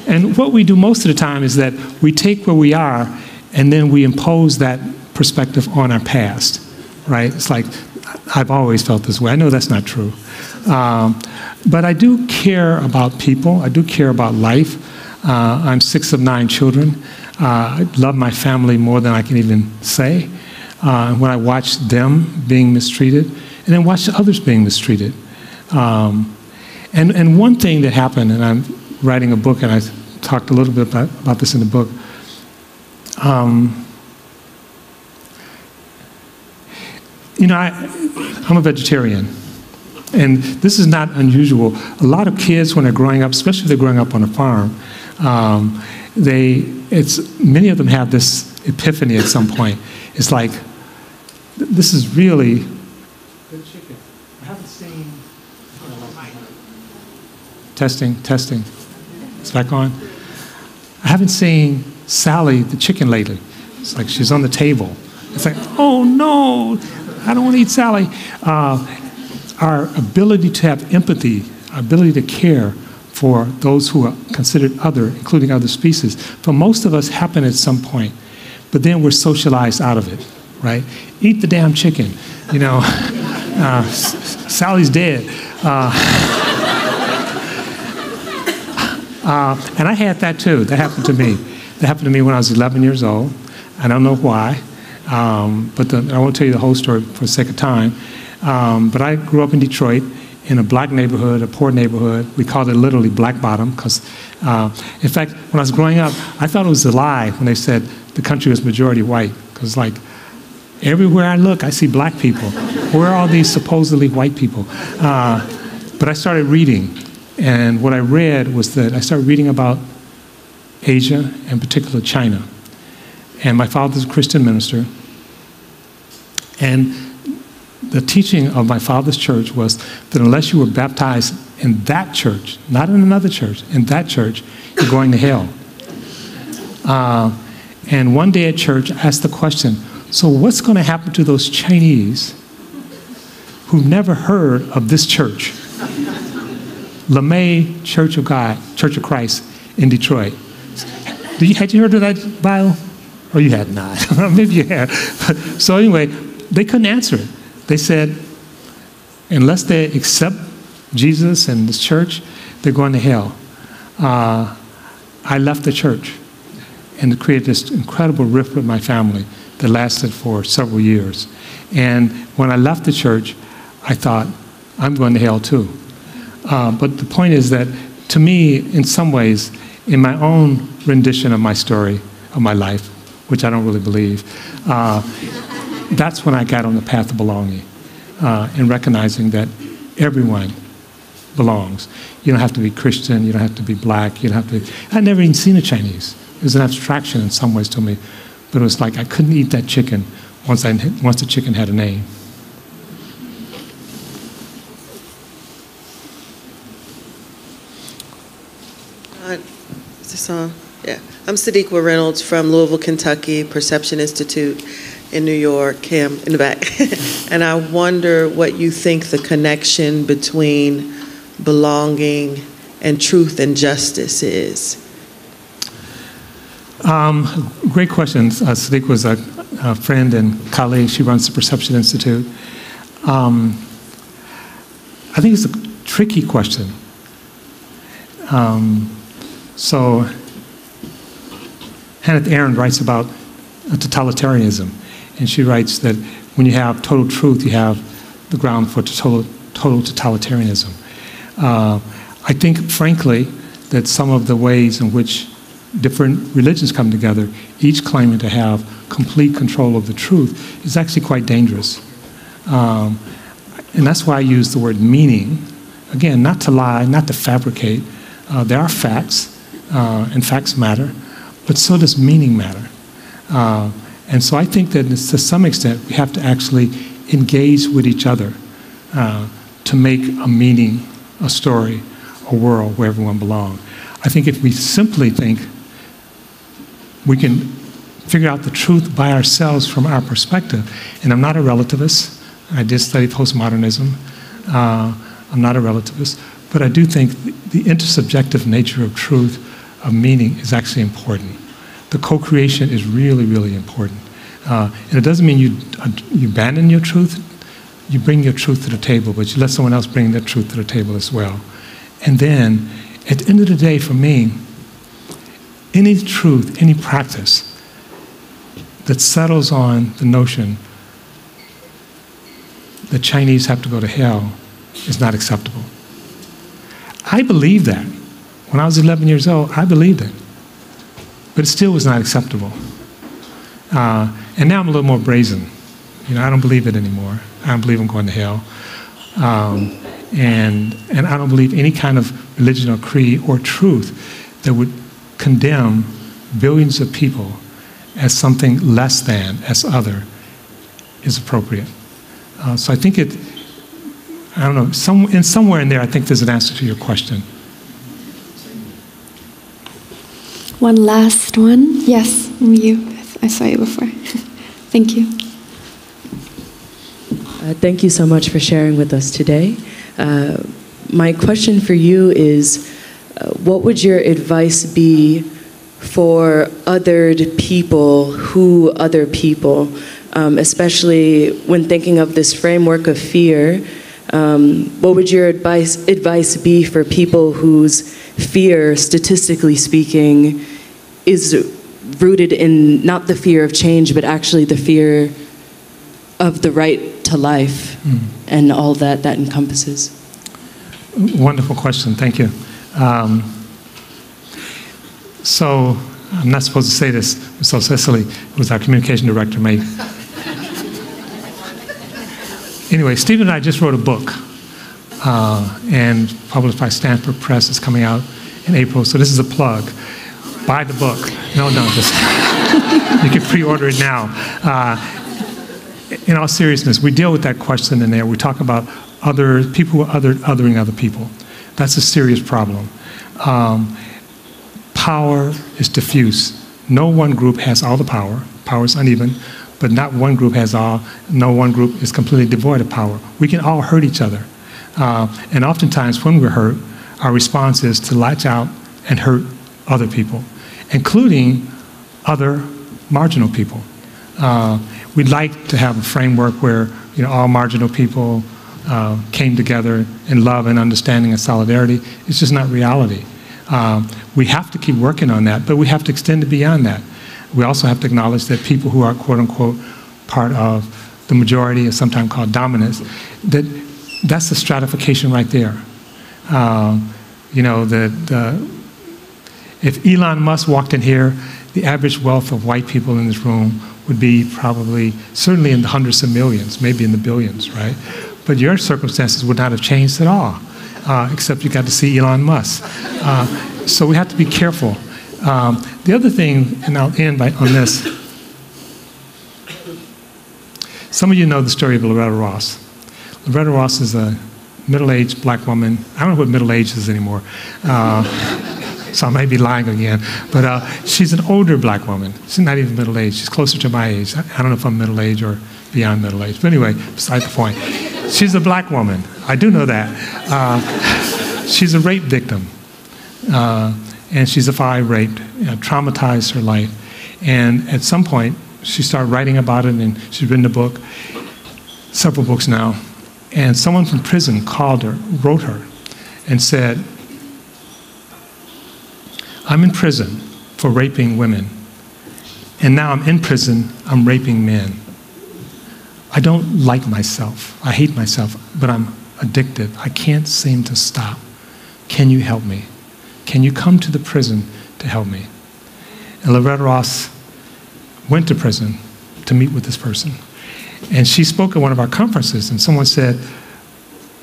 And what we do most of the time is that we take where we are, and then we impose that perspective on our past, right? It's like, I've always felt this way. I know that's not true. But I do care about people. I do care about life. I'm 6 of 9 children. I love my family more than I can even say. When I watch them being mistreated, and then watch others being mistreated. And one thing that happened, and I'm writing a book, and I talked a little bit about this in the book. You know, I'm a vegetarian, and this is not unusual. A lot of kids, when they're growing up, especially if they're growing up on a farm, many of them have this epiphany at some point. It's like, this is really good chicken. I haven't seen. Testing. It's back on. I haven't seen Sally the chicken lately. It's like she's on the table. It's like, oh no, I don't want to eat Sally. Our ability to have empathy, our ability to care for those who are considered other, including other species, for most of us happen at some point. But then we're socialized out of it, right? Eat the damn chicken, you know. Sally's dead. And I had that too. That happened to me. That happened to me when I was 11 years old. I don't know why, but I won't tell you the whole story for the sake of time. But I grew up in Detroit in a black neighborhood, a poor neighborhood. We called it literally Black Bottom because, in fact, when I was growing up, I thought it was a lie when they said the country was majority white. Because, like, everywhere I look, I see black people. Where are all these supposedly white people? But I started reading. And what I read was that I started reading about Asia, in particular China. And my father's a Christian minister. And the teaching of my father's church was that unless you were baptized in that church, not in another church, in that church, you're going to hell. And one day at church, I asked the question, so what's going to happen to those Chinese who've never heard of this church? LeMay Church of God, Church of Christ in Detroit. Had you heard of that Bible? Or you had not. Maybe you had. So anyway, they couldn't answer it. They said, unless they accept Jesus and this church, they're going to hell. I left the church and it created this incredible rift with my family that lasted for several years. And when I left the church, I thought, I'm going to hell too. But the point is that, to me, in some ways, in my own rendition of my story, of my life, which I don't really believe, that's when I got on the path of belonging, and recognizing that everyone belongs. You don't have to be Christian, you don't have to be black, you don't have to. I'd never even seen a Chinese. It was an abstraction in some ways to me, but it was like I couldn't eat that chicken once the chicken had a name. Is this on? Yeah. I'm Sadiqa Reynolds from Louisville, Kentucky, Perception Institute in New York, Cam in the back. And I wonder what you think the connection between belonging and truth and justice is. Great question. Sadiq was a friend and colleague. She runs the Perception Institute. I think it's a tricky question. So Hannah Arendt writes about totalitarianism, and she writes that when you have total truth, you have the ground for total totalitarianism. I think, frankly, that some of the ways in which different religions come together, each claiming to have complete control of the truth, is actually quite dangerous. And that's why I use the word meaning. Again, not to lie, not to fabricate. There are facts, and facts matter, but so does meaning matter. And so I think that to some extent we have to actually engage with each other to make a meaning, a story, a world where everyone belongs. I think if we simply think we can figure out the truth by ourselves from our perspective, and I'm not a relativist, I did study postmodernism, I'm not a relativist, but I do think the intersubjective nature of truth, of meaning, is actually important. The co-creation is really, really important. And it doesn't mean you abandon your truth, you bring your truth to the table, but you let someone else bring their truth to the table as well. And then, at the end of the day, for me, any truth, any practice that settles on the notion that Chinese have to go to hell is not acceptable. I believed that. When I was 11 years old, I believed it. But it still was not acceptable. And now I'm a little more brazen. You know, I don't believe it anymore. I don't believe I'm going to hell. And I don't believe any kind of religion or creed or truth that would condemn billions of people as something less than, as other, is appropriate. So I think I don't know, somewhere in there I think there's an answer to your question. One last one. Yes, you. I saw you before. Thank you. Thank you so much for sharing with us today. My question for you is, what would your advice be for othered people who other people, especially when thinking of this framework of fear? What would your advice be for people whose fear, statistically speaking, is rooted in not the fear of change, but actually the fear of the right to life and all that encompasses? Wonderful question, thank you. So, I'm not supposed to say this, so Cecily, who was our communication director, may. Anyway, Stephen and I just wrote a book, and published by Stanford Press. It's coming out in April, so this is a plug. Buy the book. No, just, you can pre-order it now. In all seriousness, we deal with that question in there. We talk about people who are othering other people. That's a serious problem. Power is diffuse. No one group has all the power. Power is uneven, but not one group has all. No one group is completely devoid of power. We can all hurt each other. And oftentimes when we're hurt, our response is to latch out and hurt other people, including other marginal people. We'd like to have a framework where all marginal people came together in love and understanding and solidarity. It's just not reality. We have to keep working on that, but we have to extend it beyond that. We also have to acknowledge that people who are quote unquote part of the majority, or sometimes called dominance, that's the stratification right there. If Elon Musk walked in here, the average wealth of white people in this room would be probably, certainly in the hundreds of millions, maybe in the billions, right? But your circumstances would not have changed at all, except you got to see Elon Musk. So we have to be careful. The other thing, and I'll end on this. Some of you know the story of Loretta Ross. Loretta Ross is a middle-aged black woman. I don't know what middle age is anymore, so I may be lying again. But she's an older black woman. She's not even middle-aged. She's closer to my age. I don't know if I'm middle-aged or beyond middle-aged. But anyway, beside the point. She's a black woman. I do know that. She's a rape victim. And she's a five raped, traumatized her life. And at some point, she started writing about it, and she's written a book, several books now. And someone from prison called her, wrote her, and said, I'm in prison for raping women. And now I'm in prison, I'm raping men. I don't like myself. I hate myself, but I'm addicted. I can't seem to stop. Can you help me? Can you come to the prison to help me? And Loretta Ross went to prison to meet with this person. And she spoke at one of our conferences, and someone said,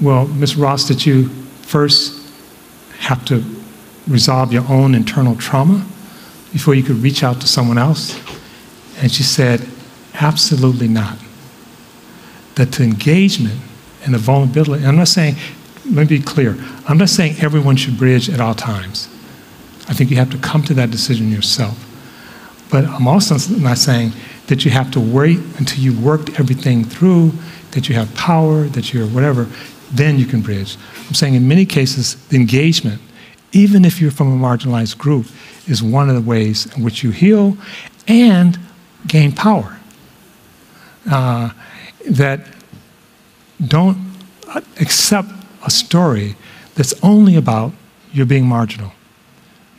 well, Ms. Ross, did you first have to resolve your own internal trauma before you could reach out to someone else? And she said, absolutely not. That the engagement and the vulnerability, and I'm not saying, let me be clear, I'm not saying everyone should bridge at all times. I think you have to come to that decision yourself. But I'm also not saying that you have to wait until you've worked everything through, that you have power, that you're whatever, then you can bridge. I'm saying in many cases, the engagement, even if you're from a marginalized group, is one of the ways in which you heal and gain power. That don't accept a story that's only about you being marginal.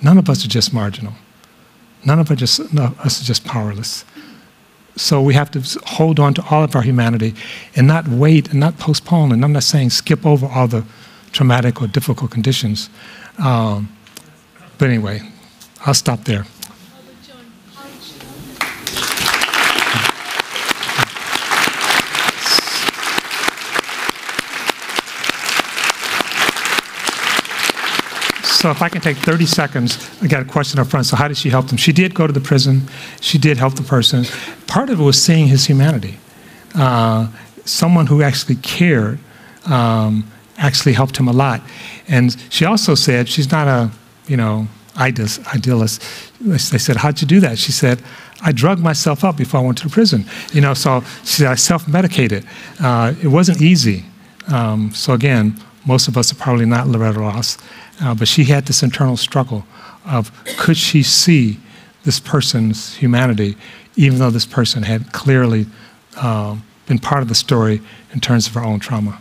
None of us are just marginal. None of us are just powerless. So we have to hold on to all of our humanity and not wait and not postpone. And I'm not saying skip over all the traumatic or difficult conditions. But anyway, I'll stop there. So if I can take 30 seconds, I got a question up front. So how did she help them? She did go to the prison. She did help the person. Part of it was seeing his humanity. Someone who actually cared actually helped him a lot. And she also said, she's not a, idealist. They said, how'd you do that? She said, I drugged myself up before I went to the prison. So she said, I self-medicated. It wasn't easy. So again, most of us are probably not Loretta Ross. But she had this internal struggle of could she see this person's humanity, even though this person had clearly been part of the story in terms of her own trauma.